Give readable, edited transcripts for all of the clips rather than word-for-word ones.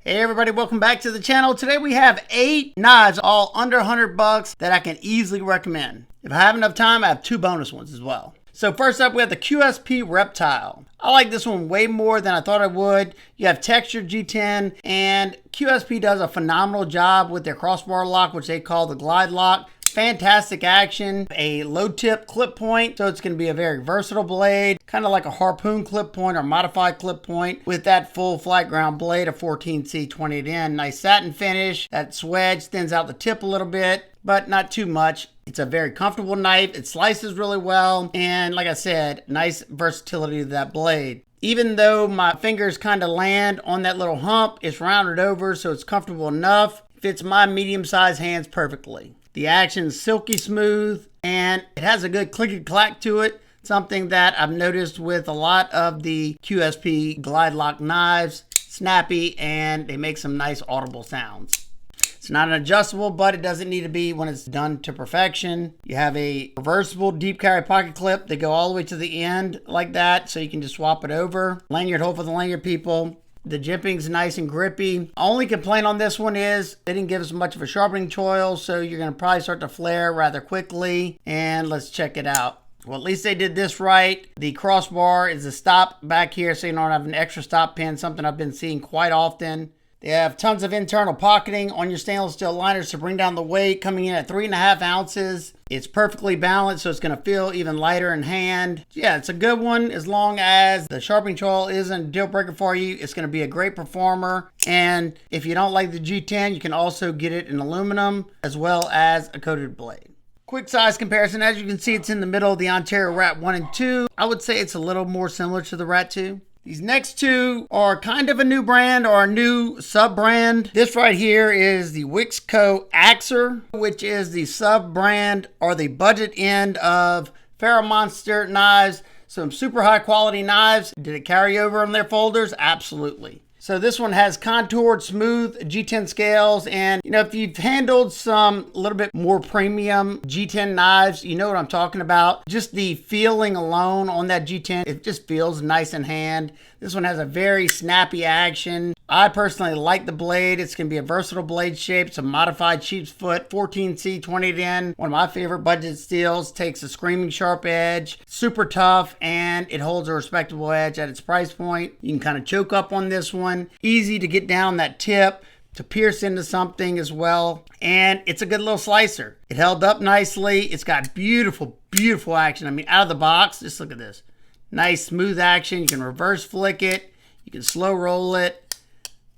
Hey everybody, welcome back to the channel. Today we have 8 knives, all under 100 bucks that I can easily recommend. If I have enough time, I have 2 bonus ones as well. So first up, we have the QSP Reptile. I like this one way more than I thought I would. You have textured G10, and QSP does a phenomenal job with their crossbar lock, which they call the glide lock. Fantastic action, a low tip clip point, so it's going to be a very versatile blade, kind of like a harpoon clip point or modified clip point with that full flat ground blade, a 14C 28N. Nice satin finish. That swedge thins out the tip a little bit, but not too much. It's a very comfortable knife. It slices really well, and like I said, nice versatility to that blade. Even though my fingers kind of land on that little hump, it's rounded over, so it's comfortable enough. Fits my medium-sized hands perfectly. The action's silky smooth, and it has a good clicky-clack to it. Something that I've noticed with a lot of the QSP glide lock knives. Snappy, and they make some nice audible sounds. It's not an adjustable, but it doesn't need to be when it's done to perfection. You have a reversible deep carry pocket clip. They go all the way to the end like that, so you can just swap it over. Lanyard hole for the lanyard people. The jimping's nice and grippy. Only complaint on this one is they didn't give us much of a sharpening choil, so you're going to probably start to flare rather quickly. And let's check it out. Well, at least they did this right. The crossbar is a stop back here, so you don't have an extra stop pin, something I've been seeing quite often. They have tons of internal pocketing on your stainless steel liners to bring down the weight, coming in at 3.5 ounces. It's perfectly balanced, so it's going to feel even lighter in hand. Yeah, it's a good one as long as the sharpening choil isn't a deal breaker for you. It's going to be a great performer. And if you don't like the G10, you can also get it in aluminum as well as a coated blade. Quick size comparison. As you can see, it's in the middle of the Ontario Rat 1 and 2. I would say it's a little more similar to the Rat 2. These next two are kind of a new brand or a new sub-brand. This right here is the Wixco Axor, which is the sub-brand or the budget end of Pharaoh Monster knives. Some super high quality knives. Did it carry over on their folders? Absolutely. So this one has contoured, smooth G10 scales, and you know, if you've handled some a little bit more premium G10 knives, you know what I'm talking about. Just the feeling alone on that G10, it just feels nice in hand. This one has a very snappy action. I personally like the blade. It's going to be a versatile blade shape. It's a modified sheep's foot 14C 28N. One of my favorite budget steels. Takes a screaming sharp edge. Super tough, and it holds a respectable edge at its price point. You can kind of choke up on this one. Easy to get down that tip to pierce into something as well. And it's a good little slicer. It held up nicely. It's got beautiful, beautiful action. I mean, out of the box, just look at this. Nice smooth action. You can reverse flick it. You can slow roll it.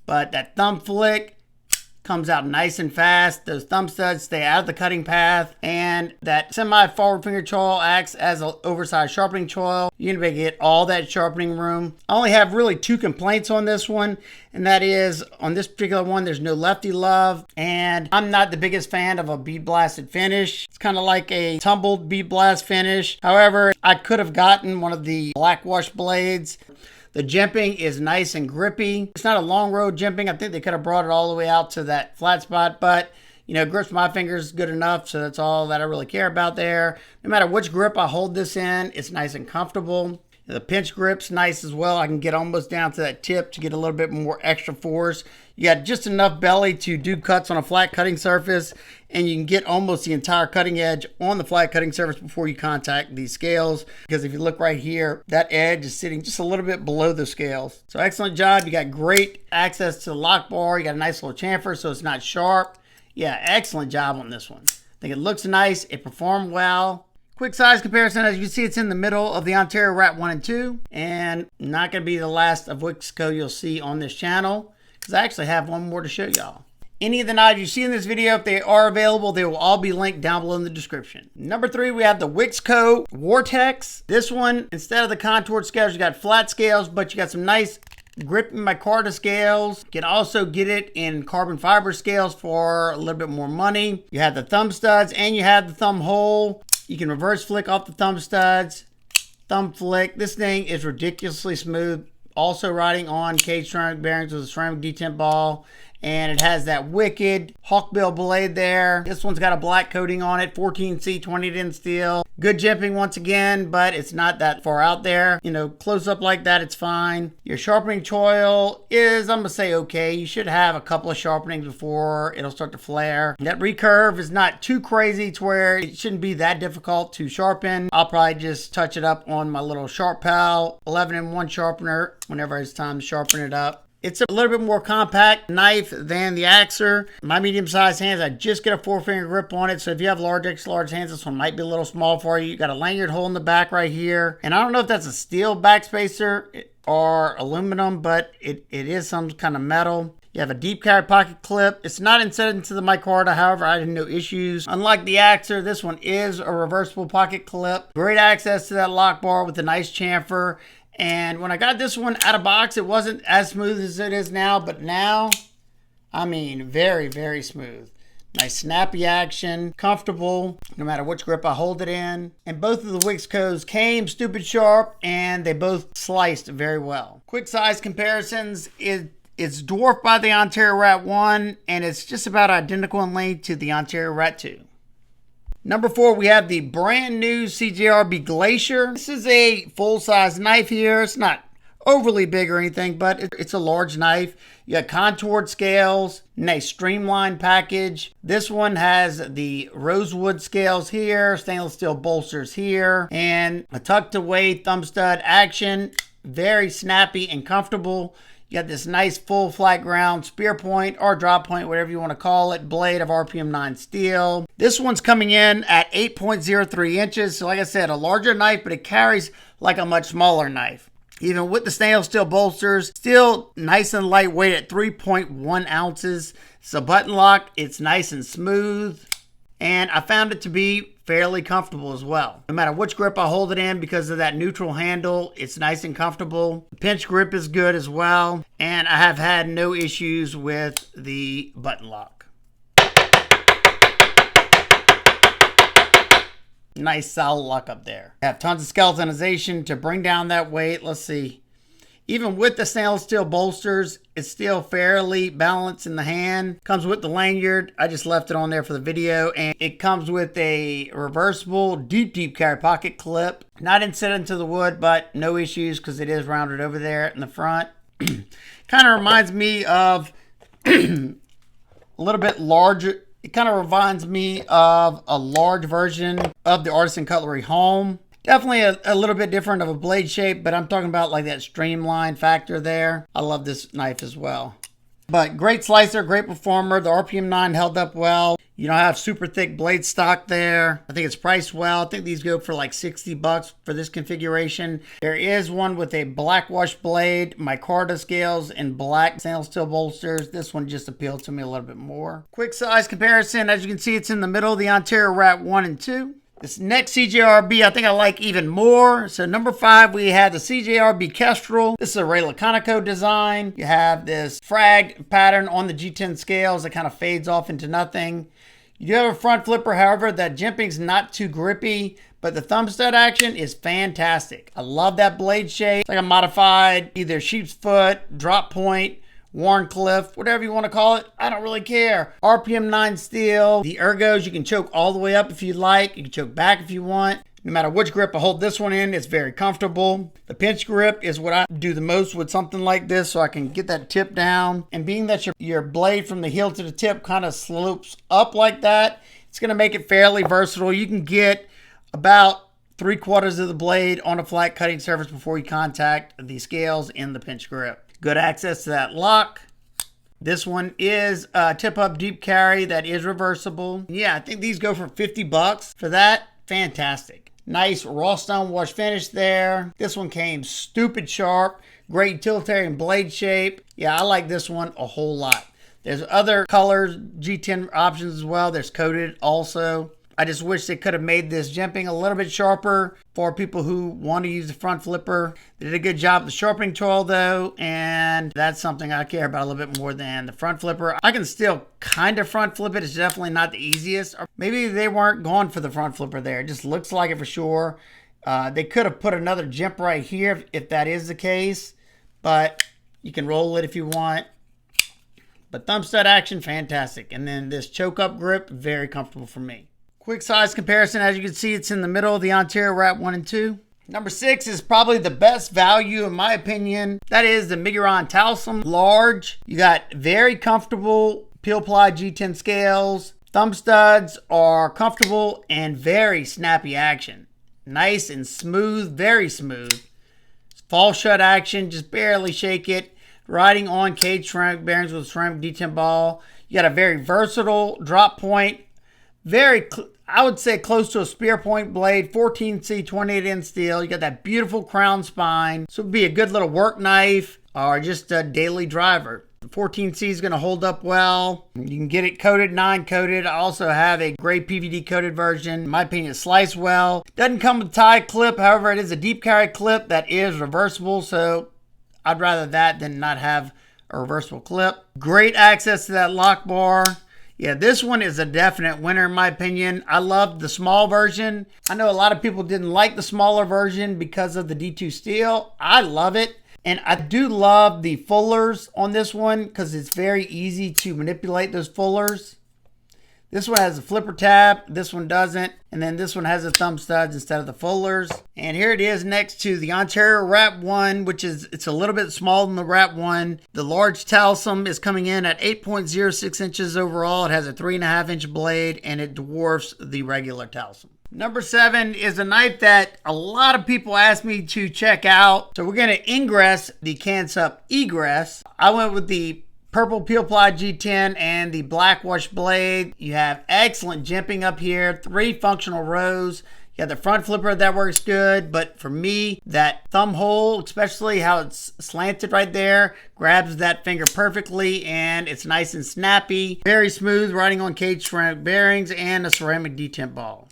But that thumb flick comes out nice and fast. Those thumb studs stay out of the cutting path. And that semi-forward finger choil acts as an oversized sharpening choil. You're going to get all that sharpening room. I only have really 2 complaints on this one. And that is, on this particular one, there's no lefty love. And I'm not the biggest fan of a bead blasted finish. It's kind of like a tumbled bead blast finish. However, I could have gotten one of the black wash blades. The jimping is nice and grippy. It's not a long road jimping. I think they could have brought it all the way out to that flat spot, but you know, grips my fingers good enough, so that's all that I really care about there. No matter which grip I hold this in, it's nice and comfortable. The pinch grip's nice as well. I can get almost down to that tip to get a little bit more extra force. You got just enough belly to do cuts on a flat cutting surface, and you can get almost the entire cutting edge on the flat cutting surface before you contact these scales. Because if you look right here, that edge is sitting just a little bit below the scales. So excellent job. You got great access to the lock bar. You got a nice little chamfer so it's not sharp. Yeah, excellent job on this one. I think it looks nice. It performed well. Quick size comparison, as you can see, it's in the middle of the Ontario Rat 1 and 2, and not going to be the last of Wixco you'll see on this channel, because I actually have one more to show y'all. Any of the knives you see in this video, if they are available, they will all be linked down below in the description. Number 3, we have the Wixco Wortex. This one, instead of the contoured scales, you got flat scales, but you got some nice grip micarta scales. You can also get it in carbon fiber scales for a little bit more money. You have the thumb studs, and you have the thumb hole. You can reverse flick off the thumb studs, thumb flick. This thing is ridiculously smooth. Also riding on cage ceramic bearings with a ceramic detent ball. And it has that wicked hawkbill blade there. This one's got a black coating on it, 14C 20-tin steel. Good jimping once again, but it's not that far out there. You know, close up like that, it's fine. Your sharpening choil is, I'm gonna say, okay. You should have a couple of sharpenings before it'll start to flare. That recurve is not too crazy to where it shouldn't be that difficult to sharpen. I'll probably just touch it up on my little Sharp Pal 11-in-1 sharpener whenever it's time to sharpen it up. It's a little bit more compact knife than the Axor. My medium-sized hands, I just get a 4-finger grip on it. So if you have large, extra large hands, this one might be a little small for you. You got a lanyard hole in the back right here. And I don't know if that's a steel backspacer or aluminum, but it is some kind of metal. You have a deep carry pocket clip. It's not inserted into the micarta, however, I had no issues. Unlike the Axor, this one is a reversible pocket clip. Great access to that lock bar with a nice chamfer. And when I got this one out of box, it wasn't as smooth as it is now, but now, I mean, very, very smooth. Nice snappy action, comfortable, no matter which grip I hold it in. And both of the Wixcos came stupid sharp, and they both sliced very well. Quick size comparisons, it's dwarfed by the Ontario Rat 1, and it's just about identical in length to the Ontario Rat 2. Number 4, we have the brand new CJRB Glacier. This is a full-size knife here. It's not overly big or anything, but it's a large knife. You got contoured scales, nice streamlined package. This one has the rosewood scales here, stainless steel bolsters here, and a tucked away thumb stud action. Very snappy and comfortable. You got this nice full flat ground spear point or drop point, whatever you want to call it, blade of RPM 9 steel. This one's coming in at 8.03 inches. So like I said, a larger knife, but it carries like a much smaller knife. Even with the stainless steel bolsters, still nice and lightweight at 3.1 ounces. It's a button lock. It's nice and smooth. And I found it to be fairly comfortable as well. No matter which grip I hold it in, because of that neutral handle, it's nice and comfortable. The pinch grip is good as well. And I have had no issues with the button lock. Nice solid lock up there. I have tons of skeletonization to bring down that weight. Let's see. Even with the stainless steel bolsters, it's still fairly balanced in the hand. Comes with the lanyard. I just left it on there for the video. And it comes with a reversible deep carry pocket clip. Not inset into the wood, but no issues because it is rounded over there in the front. Kind of reminds me of a little bit larger. It kind of reminds me of a large version of the Artisan Cutlery Home. Definitely a little bit different of a blade shape, but I'm talking about like that streamline factor there. I love this knife as well. But great slicer, great performer. The RPM 9 held up well. You don't have super thick blade stock there. I think it's priced well. I think these go for like 60 bucks for this configuration. There is one with a black wash blade, micarta scales, and black stainless steel bolsters. This one just appealed to me a little bit more. Quick size comparison. As you can see, it's in the middle of the Ontario Rat 1 and 2. This next CJRB, I think I like even more. So number 5, we have the CJRB Kestral. This is a Ray Laconico design. You have this frag pattern on the G10 scales that kind of fades off into nothing. You do have a front flipper, however, that jimping's not too grippy, but the thumb stud action is fantastic. I love that blade shape. It's like a modified either sheep's foot, drop point, Warncliffe, whatever you want to call it. I don't really care. RPM 9 steel. The ergos, you can choke all the way up if you like. You can choke back if you want. No matter which grip I hold this one in, it's very comfortable. The pinch grip is what I do the most with something like this, so I can get that tip down. And being that your blade from the heel to the tip kind of slopes up like that, it's going to make it fairly versatile. You can get about 3/4 of the blade on a flat cutting surface before you contact the scales in the pinch grip. Good access to that lock. This one is a tip-up deep carry that is reversible. Yeah, I think these go for 50 bucks. For that, fantastic. Nice raw stone wash finish there. This one came stupid sharp. Great utilitarian blade shape. Yeah, I like this one a whole lot. There's other colors, G10 options as well. There's coated also. I just wish they could have made this jimping a little bit sharper for people who want to use the front flipper. They did a good job with the sharpening tool though, and that's something I care about a little bit more than the front flipper. I can still kind of front flip it. It's definitely not the easiest. Or maybe they weren't going for the front flipper there. It just looks like it for sure. They could have put another jimp right here if that is the case, but you can roll it if you want. But thumb stud action, fantastic. And then this choke up grip, very comfortable for me. Quick size comparison, as you can see, it's in the middle of the Ontario Wrap 1 and 2. Number 6 is probably the best value in my opinion. That is the Miguron Talism Large. You got very comfortable peel ply G10 scales. Thumb studs are comfortable and very snappy action. Nice and smooth, very smooth. Fall shut action, just barely shake it. Riding on cage ceramic bearings with ceramic D10 ball. You got a very versatile drop point. I would say close to a spear point blade. 14C 28N steel. You got that beautiful crown spine. So it would be a good little work knife or just a daily driver. The 14C is going to hold up well. You can get it coated, non-coated. I also have a gray PVD coated version. In my opinion, it sliced well. Doesn't come with a tie clip. However, it is a deep carry clip that is reversible. So I'd rather that than not have a reversible clip. Great access to that lock bar. Yeah, this one is a definite winner in my opinion. I love the small version. I know a lot of people didn't like the smaller version because of the D2 steel. I love it. And I do love the fullers on this one because it's very easy to manipulate those fullers. This one has a flipper tab, this one doesn't, and then this one has the thumb studs instead of the fullers. And here it is next to the Ontario Wrap 1, which is, it's a little bit smaller than the Wrap 1. The large Talism is coming in at 8.06 inches overall. It has a 3.5-inch blade, and it dwarfs the regular Talism. Number 7 is a knife that a lot of people asked me to check out. So we're going to ingress the Kansept Egress. I went with the purple peel ply G10 and the black wash blade. You have excellent jimping up here, 3 functional rows. You have the front flipper that works good, but for me, that thumb hole, especially how it's slanted right there, grabs that finger perfectly and it's nice and snappy. Very smooth, riding on cage ceramic bearings and a ceramic D10 ball.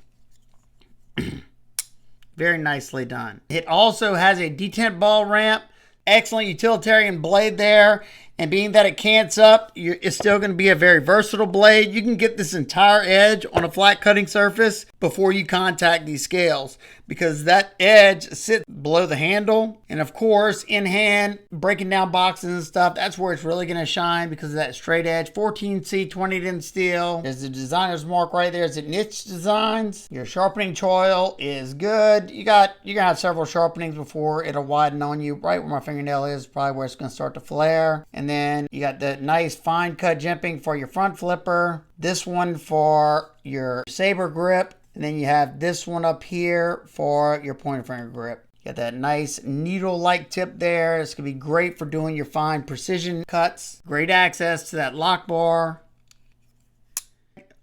Very nicely done. It also has a D10 ball ramp. Excellent utilitarian blade there. And being that it cants up, it's still going to be a very versatile blade. You can get this entire edge on a flat cutting surface before you contact these scales because that edge sits below the handle. And of course, in hand, breaking down boxes and stuff, that's where it's really going to shine because of that straight edge. 14C 20N steel. There's the designer's mark right there. It's at Niche Designs. Your sharpening choil is good. You're going to have several sharpenings before it'll widen on you. Right where my fingernail is probably where it's going to start to flare. And then you got the nice fine cut jimping for your front flipper. This one for your saber grip. And then you have this one up here for your pointer finger grip. You got that nice needle-like tip there. It's going to be great for doing your fine precision cuts. Great access to that lock bar.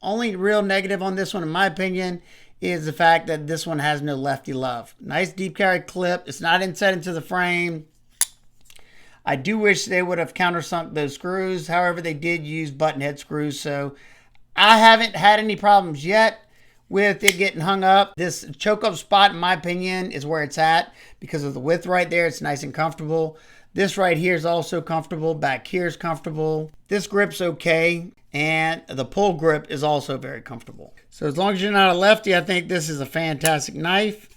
Only real negative on this one, in my opinion, is the fact that this one has no lefty love. Nice deep carry clip. It's not inset into the frame. I do wish they would have countersunk those screws. However, they did use button head screws, so I haven't had any problems yet with it getting hung up. This choke up spot, in my opinion, is where it's at because of the width right there. It's nice and comfortable. This right here is also comfortable. Back here is comfortable. This grip's okay, and the pull grip is also very comfortable. So as long as you're not a lefty, I think this is a fantastic knife,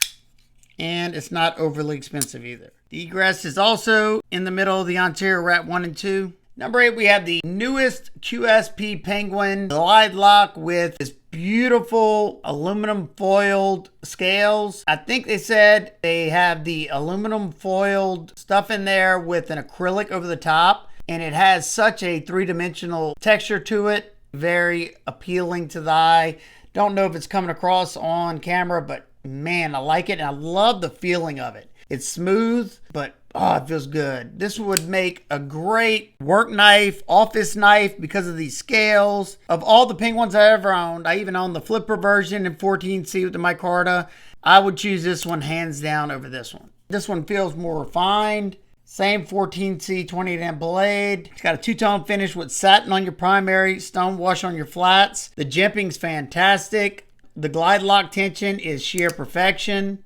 and it's not overly expensive either. The Egress is also in the middle of the Ontario Wrap 1 and 2. Number 8, we have the newest QSP Penguin Glide Lock with this beautiful aluminum foiled scales. I think they said they have the aluminum foiled stuff in there with an acrylic over the top, and it has such a 3-dimensional texture to it. Very appealing to the eye. Don't know if it's coming across on camera, but man, I like it, and I love the feeling of it. It's smooth, but oh, it feels good. This would make a great work knife, office knife because of these scales. Of all the Penguins I ever owned, I even own the flipper version in 14C with the micarta. I would choose this one hands down over this one. This one feels more refined. Same 14C 28N blade. It's got a 2-tone finish with satin on your primary, stone wash on your flats. The jimping's fantastic. The glide lock tension is sheer perfection.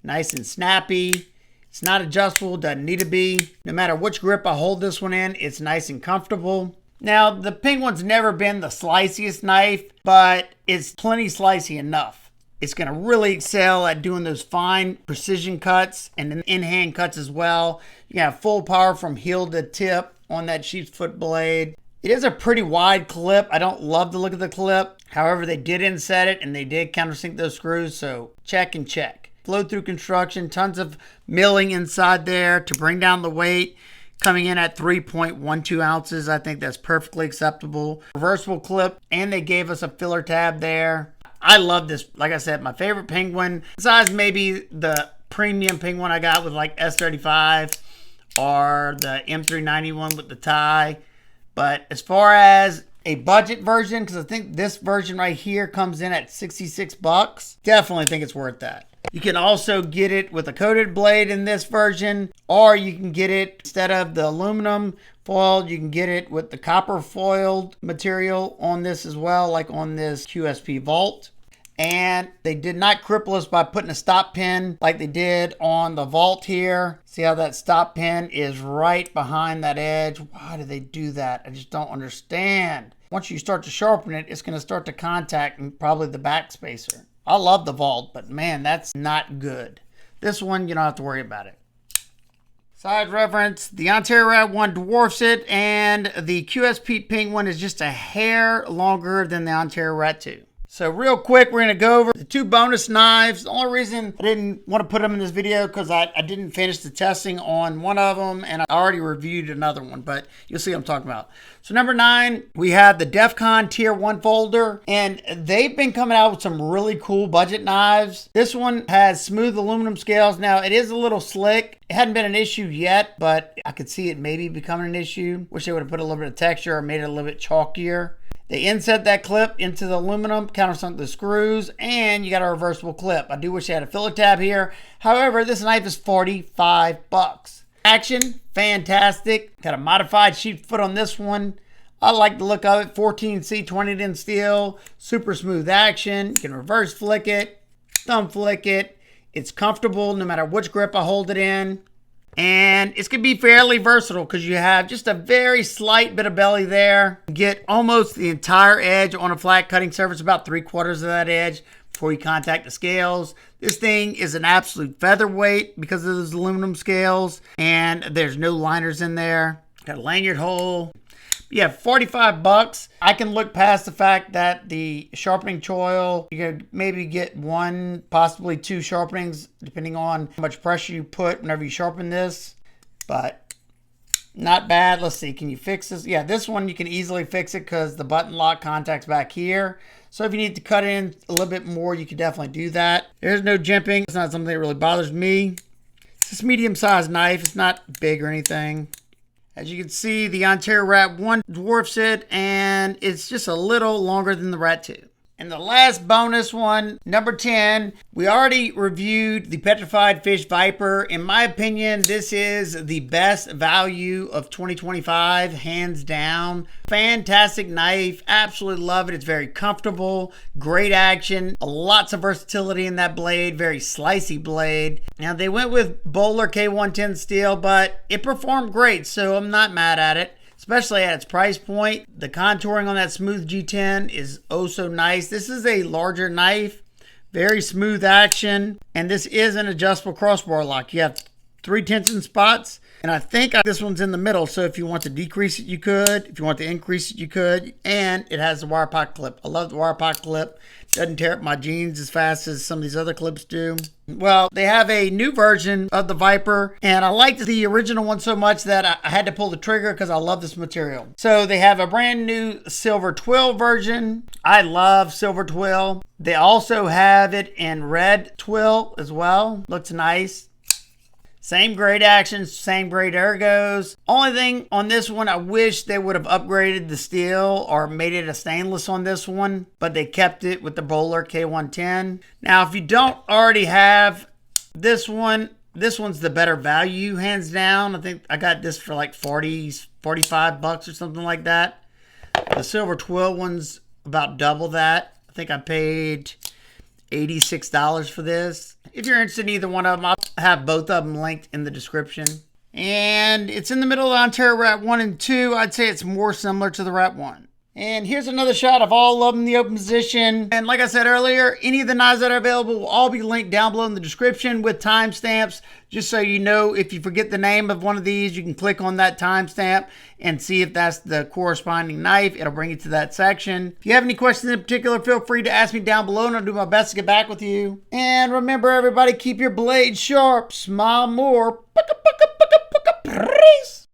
Nice and snappy. It's not adjustable, doesn't need to be. No matter which grip I hold this one in, it's nice and comfortable. Now, the Penguin's never been the sliciest knife, but it's plenty slicey enough. It's going to really excel at doing those fine precision cuts and in-hand cuts as well. You can have full power from heel to tip on that sheep's foot blade. It is a pretty wide clip. I don't love the look of the clip. However, they did inset it and they did countersink those screws, so check and check. Flow through construction, tons of milling inside there to bring down the weight. Coming in at 3.12 ounces. I think that's perfectly acceptable. Reversible clip, and they gave us a filler tab there. I love this. Like I said, my favorite penguin, besides maybe the premium penguin I got with like S35 or the M391 with the tie. But as far as a budget version, because I think this version right here comes in at 66 bucks, definitely think it's worth that. You can also get it with a coated blade in this version, or you can get it instead of the aluminum foiled, you can get it with the copper foiled material on this as well, like on this QSP Vault. And they did not cripple us by putting a stop pin like they did on the Vault here. See how that stop pin is right behind that edge? Why do they do that? I just don't understand. Once you start to sharpen it, it's going to start to contact probably the back spacer. I love the Vault, but man, that's not good. This one, you don't have to worry about it. Side reference, the Ontario Rat 1 dwarfs it, and the QSP Penguin is just a hair longer than the Ontario Rat 2. So real quick, we're going to go over the 2 bonus knives. The only reason I didn't want to put them in this video because I didn't finish the testing on one of them, and I already reviewed another one, but you'll see what I'm talking about. So number 9, we have the Defcon Tier 1 folder, and they've been coming out with some really cool budget knives. This one has smooth aluminum scales. Now, it is a little slick. It hadn't been an issue yet, but I could see it maybe becoming an issue. Wish they would have put a little bit of texture or made it a little bit chalkier. They inset that clip into the aluminum, countersunk the screws, and you got a reversible clip. I do wish they had a filler tab here. However, this knife is 45 bucks. Action, fantastic. Got a modified sheep foot on this one. I like the look of it. 14C 20 steel, super smooth action. You can reverse flick it, thumb flick it. It's comfortable no matter which grip I hold it in. And it's going to be fairly versatile because you have just a very slight bit of belly there. You get almost the entire edge on a flat cutting surface, about 3/4 of that edge before you contact the scales. This thing is an absolute featherweight because of those aluminum scales, and there's no liners in there. Got a lanyard hole. Yeah, 45 bucks. I can look past the fact that the sharpening choil, you could maybe get 1, possibly 2 sharpenings, depending on how much pressure you put whenever you sharpen this. But not bad. Let's see, can you fix this? Yeah, this one you can easily fix it because the button lock contacts back here. So if you need to cut in a little bit more, you can definitely do that. There's no jimping. It's not something that really bothers me. It's just a medium-sized knife. It's not big or anything. As you can see, the Ontario Rat 1 dwarfs it, and it's just a little longer than the Rat 2. And the last bonus one, number 10, we already reviewed the Petrified Fish Viper. In my opinion, this is the best value of 2025, hands down. Fantastic knife, absolutely love it. It's very comfortable, great action, lots of versatility in that blade, very slicey blade. Now they went with Bowler K110 steel, but it performed great, so I'm not mad at it. Especially at its price point. The contouring on that smooth G10 is oh so nice. This is a larger knife, very smooth action, and this is an adjustable crossbar lock. You have 3 tension spots, and I think this one's in the middle, so if you want to decrease it, you could. If you want to increase it, you could, and it has the wire pocket clip. I love the wire pocket clip. Doesn't tear up my jeans as fast as some of these other clips do. Well, they have a new version of the Viper, and I liked the original one so much that I had to pull the trigger because I love this material. So they have a brand new silver twill version. I love silver twill. They also have it in red twill as well. Looks nice. Same great actions, same great ergos. Only thing on this one, I wish they would have upgraded the steel or made it a stainless on this one, but they kept it with the Bowler K110. Now, if you don't already have this one's the better value, hands down. I think I got this for like 45 bucks or something like that. The silver twill one's about double that. I think I paid $86 for this. If you're interested in either one of them, I'll have both of them linked in the description. And it's in the middle of the Ontario Rat 1 and 2. I'd say it's more similar to the Rat 1. And here's another shot of all of them in the open position. And like I said earlier, any of the knives that are available will all be linked down below in the description with timestamps, just so you know if you forget the name of one of these, you can click on that timestamp and see if that's the corresponding knife. It'll bring you to that section. If you have any questions in particular, feel free to ask me down below and I'll do my best to get back with you. And remember, everybody, keep your blades sharp, smile more. Peace.